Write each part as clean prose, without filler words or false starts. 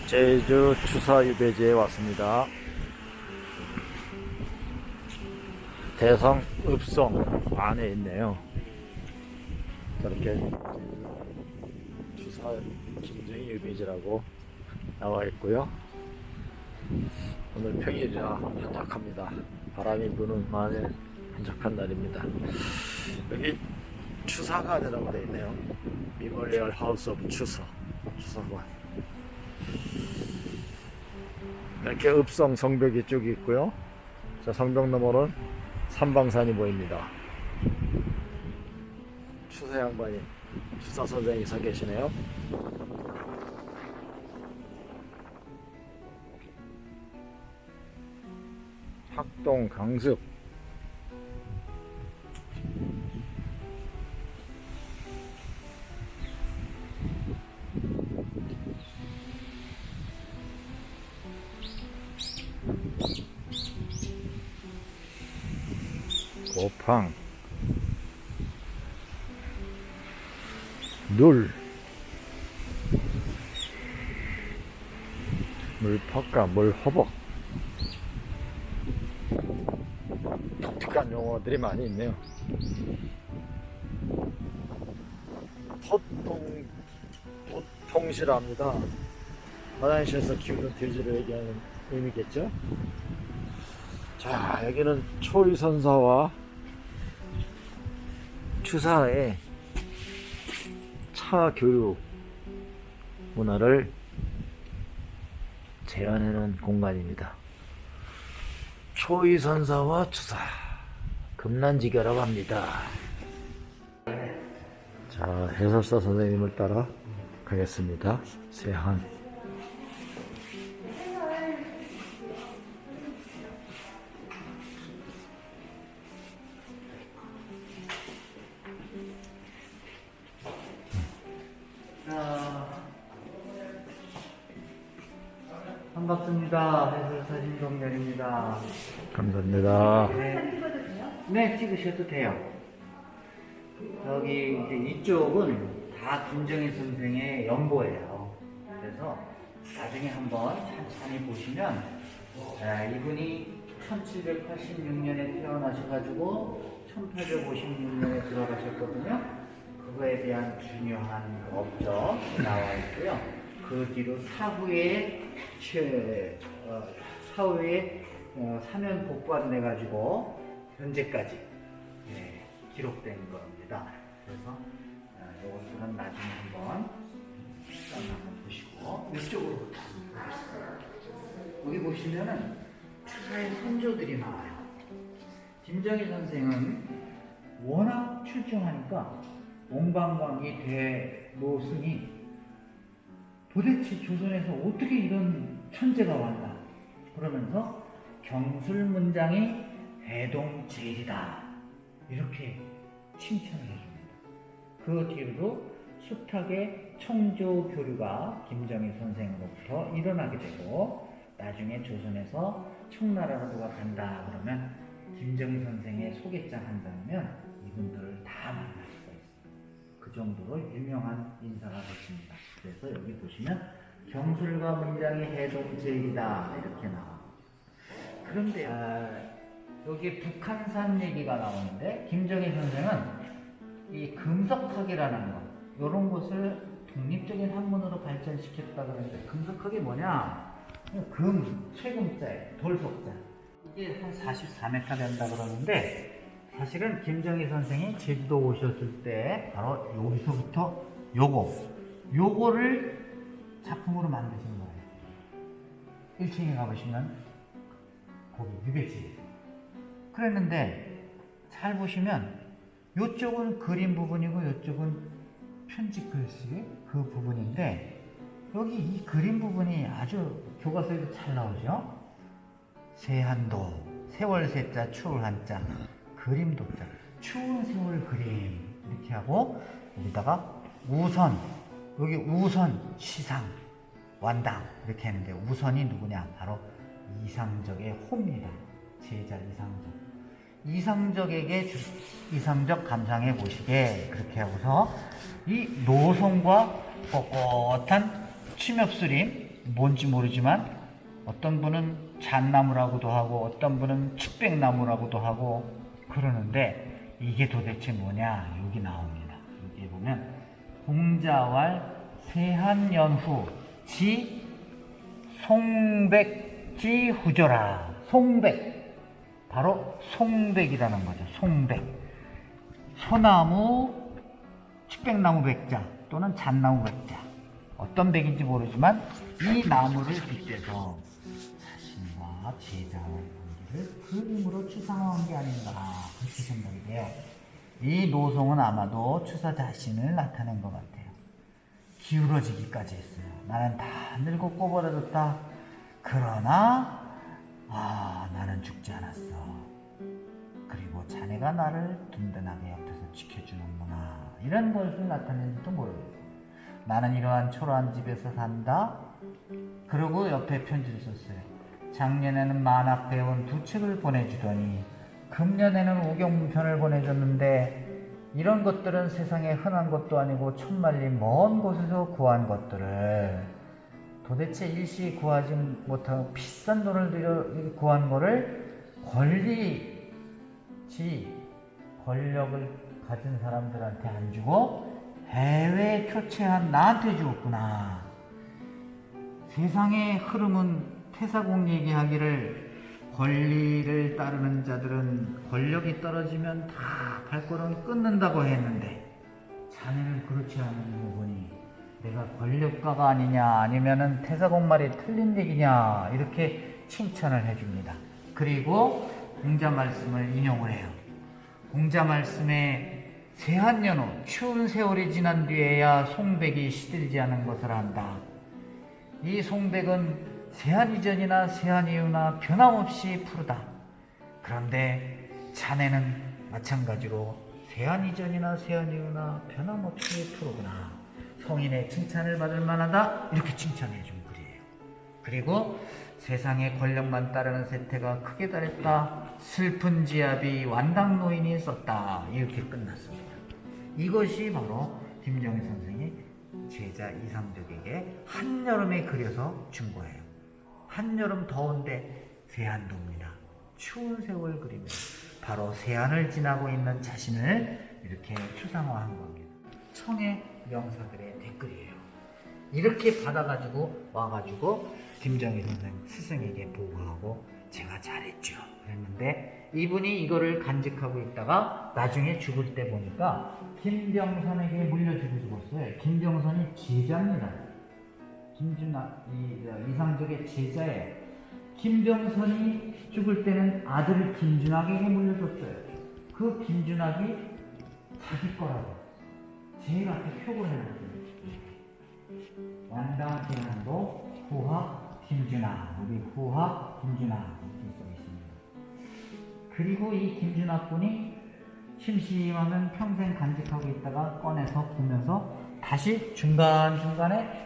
제주 추사유배지에 왔습니다. 대성 읍성 안에 있네요. 저렇게 추사 김정희 유배지라고 나와 있고요. 오늘 평일이라 한적합니다. 바람이 부는 많은 한적한 날입니다. 여기 추사관이라고 되어 있네요. 미모리얼 하우스 오브 추사관. 이렇게 읍성 성벽이 쭉 있고요. 저 성벽 너머는 삼방산이 보입니다. 추사 양반이, 추사 선생이 서 계시네요. 학동 강습. 고팡, 눌, 물퍽과 물허벅. 독특한 용어들이 많이 있네요. 토통실합니다. 화장실에서 키우는 돼지를 얘기하는 의미겠죠? 자, 여기는 초위선사와 추사의 차 교육 문화를 재현해놓은 공간입니다. 초위선사와 추사, 금난지교라고 합니다. 자, 해설사 선생님을 따라 가겠습니다. 세한. 반갑습니다. 해설사 김동렬입니다. 감사합니다. 네, 찍으셔도 돼요. 여기 이제 이쪽은 다 김정희 선생의 연보예요. 그래서 나중에 한번 천천히 보시면 이분이 1786년에 태어나셔가지고 1856년에 들어가셨거든요. 그거에 대한 중요한 업적 나와 있고요. 그 뒤로 사후에 사면 복받내 가지고 현재까지 기록된 겁니다. 그래서 이것들은 나중에 한번 보시고 이쪽으로 보겠습니다. 여기 보시면은 추사의 선조들이 나와요. 김정희 선생은 워낙 출중하니까 옹방광이 대노승이 도대체 조선에서 어떻게 이런 천재가 왔나 그러면서 경술문장이 대동제일이다 이렇게 칭찬을 해줍니다. 그 뒤로 수탁의 청조교류가 김정희 선생으로부터 일어나게 되고 나중에 조선에서 청나라로 누가 간다 그러면 김정희 선생의 소개장 한다면 이분들을 다 만날 수가 있습니다. 그 정도로 유명한 인사가 됐습니다. 그래서 여기 보시면 경술과 문장이 해동제일이다 이렇게 나와요. 그런데 여기 북한산 얘기가 나오는데 김정희 선생은 이 금석학이라는 것 이런 것을 독립적인 학문으로 발전시켰다 그러는데 금석학이 뭐냐? 쇠금자에 돌석자 이게 한 44m 된다 그러는데 사실은 김정희 선생이 제주도 오셨을 때 바로 여기서부터 요거를 작품으로 만드신 거예요. 1층에 가보시면 거기 유배지. 그랬는데 잘 보시면 이쪽은 그림 부분이고 이쪽은 편지 글씨 그 부분인데 여기 이 그림 부분이 아주 교과서에도 잘 나오죠. 세한도 세월 세자 추울 한자 그림 도자 추운 세월 그림 이렇게 하고 여기다가 우선 여기 우선 시상 완당 이렇게 했는데 우선이 누구냐 바로 이상적의 호입니다. 제자 이상적에게 이상적 감상해 보시게 그렇게 하고서 이 노선과 꼿꼿한 취엽수림 뭔지 모르지만 어떤 분은 잣나무라고도 하고 어떤 분은 측백나무라고도 하고 그러는데 이게 도대체 뭐냐? 여기 나옵니다. 여기 보면 공자왈 세한연후 지 송백지 후조라. 송백, 바로 송백이라는 거죠. 송백. 소나무, 측백나무 백자 또는 잣나무 백자, 어떤 백인지 모르지만 이 나무를 빗대서 자신과 제자의 관계를 그림으로 추상화한 게 아닌가, 그렇게 생각이 돼요. 이 노송은 아마도 추사 자신을 나타낸 것 같아요. 기울어지기까지 했어요. 나는 다 늙고 꼬부라졌다. 그러나 나는 죽지 않았어. 그리고 자네가 나를 든든하게 옆에서 지켜주는구나. 이런 것을 나타내는지도 모르겠어요. 나는 이러한 초라한 집에서 산다. 그리고 옆에 편지를 썼어요. 작년에는 만학 배운 2책을 보내주더니 금년에는 우경편을 보내줬는데 이런 것들은 세상에 흔한 것도 아니고 천만리 먼 곳에서 구한 것들을 도대체 일시 구하지 못하고 비싼 돈을 들여 구한 거를 권력을 가진 사람들한테 안 주고 해외에 표체한 나한테 주었구나. 세상의 흐름은 태사공 얘기하기를 권리를 따르는 자들은 권력이 떨어지면 다 발걸음이 끊는다고 했는데 자네는 그렇지 않은 거 보니 내가 권력가가 아니냐 아니면은 태사공 말이 틀린 얘기냐 이렇게 칭찬을 해줍니다. 그리고 공자 말씀을 인용을 해요. 공자 말씀에 세한연후 추운 세월이 지난 뒤에야 송백이 시들지 않은 것을 안다. 이 송백은 세한 이전이나 세한 이후나 변함없이 푸르다. 그런데 자네는 마찬가지로 세한 이전이나 세한 이후나 변함없이 푸르구나. 성인의 칭찬을 받을 만하다. 이렇게 칭찬해 준 글이에요. 그리고 세상에 권력만 따르는 세태가 크게 달했다. 슬픈 지압이 완당노인이 썼다. 이렇게 끝났습니다. 이것이 바로 김정희 선생이 제자 이상적에게 한여름에 그려서 준 거예요. 한여름 더운데 세안도입니다. 추운 세월 그리며 바로 세안을 지나고 있는 자신을 이렇게 추상화한 겁니다. 청해 명사들의 댓글이에요. 이렇게 받아가지고 와가지고 김정희 선생 스승에게 보고하고 제가 잘했죠 그랬는데 이분이 이거를 간직하고 있다가 나중에 죽을 때 보니까 김병선에게 물려주고 죽었어요. 김병선이 제자입니다. 이상적의 제자예요. 김병선이 죽을 때는 아들 김준학에게 물려줬어요. 그 김준학이 자기 거라고 제일 앞에 표본을 해놨어요. 완당대한도 후학 김준학, 여기 후학 김준학 이렇게 써 있습니다. 그리고 이 김준학 분이 심심하면 평생 간직하고 있다가 꺼내서 보면서 다시 중간중간에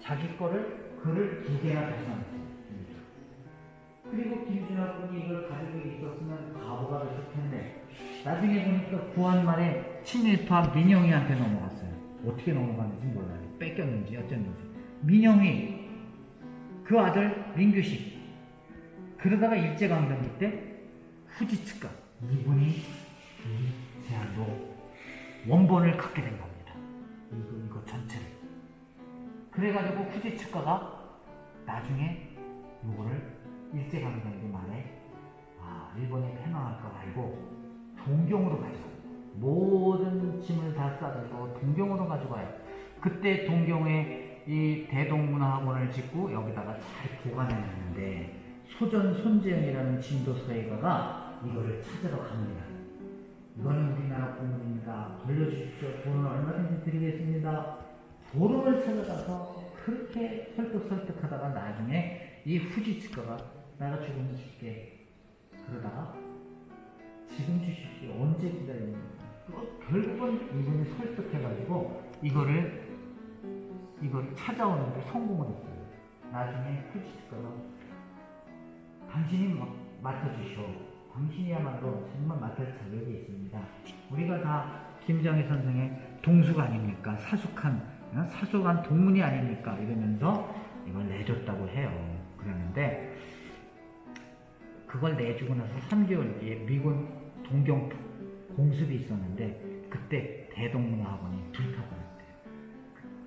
자기 거를 글을 2개나 다시 넣었어요. 그리고 김준학 분이 이걸 가지고 있었으면 바보가 됐을 텐데 나중에 보니까 구한 말에 친일파 민영이한테 넘어갔어요. 어떻게 넘어갔는지 몰라요. 뺏겼는지 어쨌는지. 민영이 그 아들 민규식 그러다가 일제강점기 때 후지츠가 이분이 이 제안도 원본을 갖게 된 겁니다. 이거 전체를. 그래가지고 후지츠가가 나중에 이거를 일제강점기 말에 일본에 패망할 거 알고 동경으로 가져가요. 모든 짐을 다 싸들고 동경으로 가져가요. 그때 동경에 이 대동문화학원을 짓고 여기다가 잘 보관해놨는데 손재영이라는 진도 서예가가 이거를 찾으러 갑니다. 이거는 우리나라 보물입니다. 돌려주십시오. 돈은 얼마든지 드리겠습니다. 보름을 찾아가서 그렇게 설득하다가 나중에 이 후지츠카가 내가 죽으면 줄게. 그러다가 지금 주십시오. 언제 기다립니까? 결국은 이분이 설득해가지고 이거를 찾아오는데 성공을 했어요. 나중에 후지츠카가 당신이 맡아주시오. 당신이야말로 정말 맡을 자격이 있습니다. 우리가 다 김정희 선생의 동수가 아닙니까? 사속한 동문이 아닙니까? 이러면서 이걸 내줬다고 해요. 그러는데 그걸 내주고 나서 3개월 뒤에 미군 동경 공습이 있었는데 그때 대동문화학원이 불타버렸대요.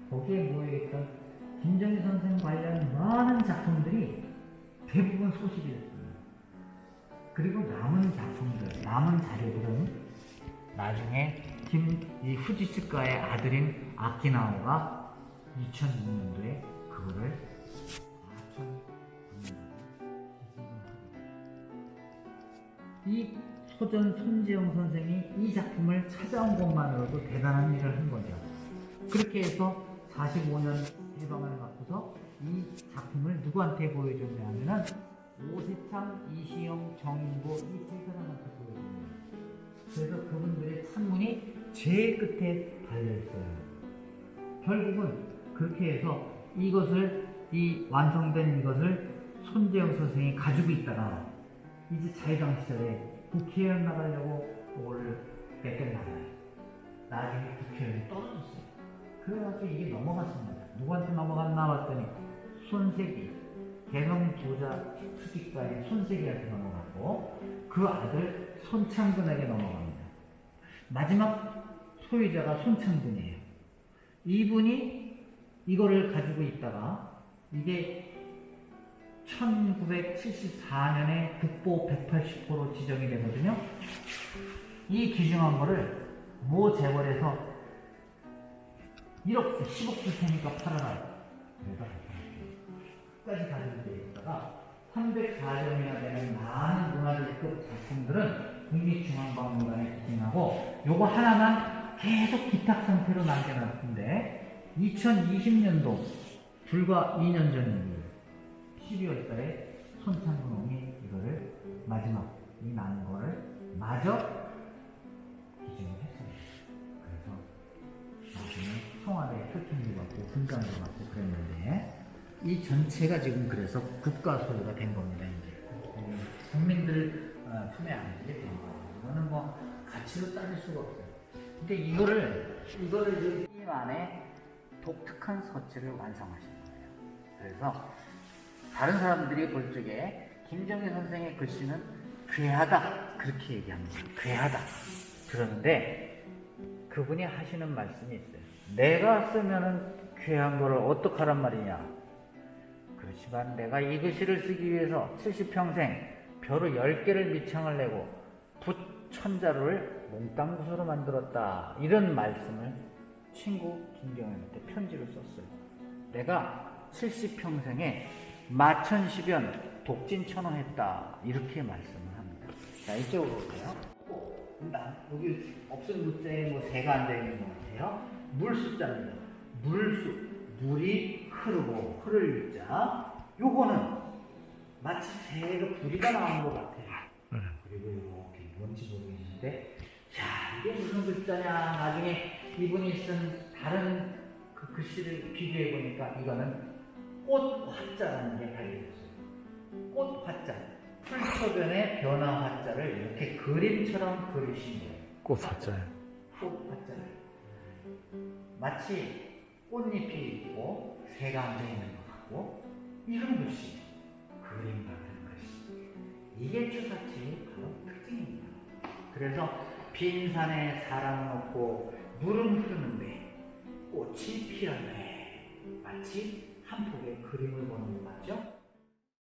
거기에 모여있던 김정일 선생 관련 많은 작품들이 대부분 소실이 됐습니다. 그리고 남은 작품들, 남은 자료들은 나중에 이 후지츠카의 아들인 아키나오가 2006년도에 그거를 4,900만 이 소전 손지영 선생이 이 작품을 찾아온 것만으로도 대단한 일을 한 거죠. 그렇게 해서 45년 해방을 받고서 이 작품을 누구한테 보여줬냐 하면은 오세창, 이시영, 정인보 이 세 사람한테 보여줍니다. 그래서 그분들의 창문이 제일 끝에 달려있어요. 결국은 그렇게 해서 이것을, 이 완성된 이것을 손재영 선생이 가지고 있다가 이제 자유당 시절에 국회의원 나가려고 그거를 뺏겨나가요. 나중에 국회의원이 떨어졌어요. 그래가지고 이게 넘어갔습니다. 누구한테 넘어갔나 봤더니 손색이, 개성부자 수직가의 손색이한테 넘어갔고 그 아들 손창근에게 넘어갑니다. 마지막 소유자가 손창근이에요. 이분이 이거를 가지고 있다가 이게 1974년에 국보 180호로 지정이 되거든요. 이 귀중한 거를 모 재벌에서 1억, 10억 줄 테니까 팔아라. 그래서 끝까지 가지고 있다가 304점이나 되는 많은 문화재급 작품들은 국립중앙박물관에 기증하고 요거 하나만 계속 기탁 상태로 남겨놨는데 2020년도 불과 2년 전 일이에요. 12월 달에 손창근홍이 이거를 마지막 이 나는 거를 마저 기증을 했습니다. 그래서 나중에 청와대 표창도 받고 분장도 받고 그랬는데 이 전체가 지금 그래서 국가 소유가 된 겁니다. 이제 국민들 품에 안기게 된 거예요. 이거는 뭐 가치로 따질 수가 없어요. 근데 이거를 이 안에 독특한 서치를 완성하신 거예요. 그래서 다른 사람들이 볼 적에 김정일 선생의 글씨는 괴하다 그렇게 얘기합니다. 괴하다. 그런데 그분이 하시는 말씀이 있어요. 내가 쓰면은 괴한 거를 어떡하란 말이냐. 그렇지만 내가 이 글씨를 쓰기 위해서 70평생 벼루 10개를 밑창을 내고 붓 1000자루를 몽땅구수로 만들었다. 이런 말씀을 친구 김경현한테 편지를 썼어요. 내가 70평생에 마천시변 독진천호했다. 이렇게 말씀을 합니다. 자, 이쪽으로 오세요. 여기 없은 문자에 뭐 새가 앉아있는 것 같아요. 물숫자입니다. 물수, 물이 흐르고 흐를 자. 요거는 마치 새가 불이가 나온 것 같아요. 그리고 이렇게 뭔지 모르겠는데, 야, 이게 무슨 글자냐. 나중에 이분이 쓴 다른 그 글씨를 비교해 보니까 이거는 꽃 화자라는 게 달려있어요. 꽃 화자. 풀초변의 변화 화자를 이렇게 그림처럼 그리신 거예요. 꽃 화자요. 꽃 화자를. 마치 꽃잎이 있고 새가 앉아있는 것 같고 이런 글씨. 그림 같은 글씨. 이게 추사치의 바로 특징입니다. 그래서 빈산에 사람은 없고 물은 흐르는데 꽃이 피었네. 마치 한 폭의 그림을 보는 것 같죠?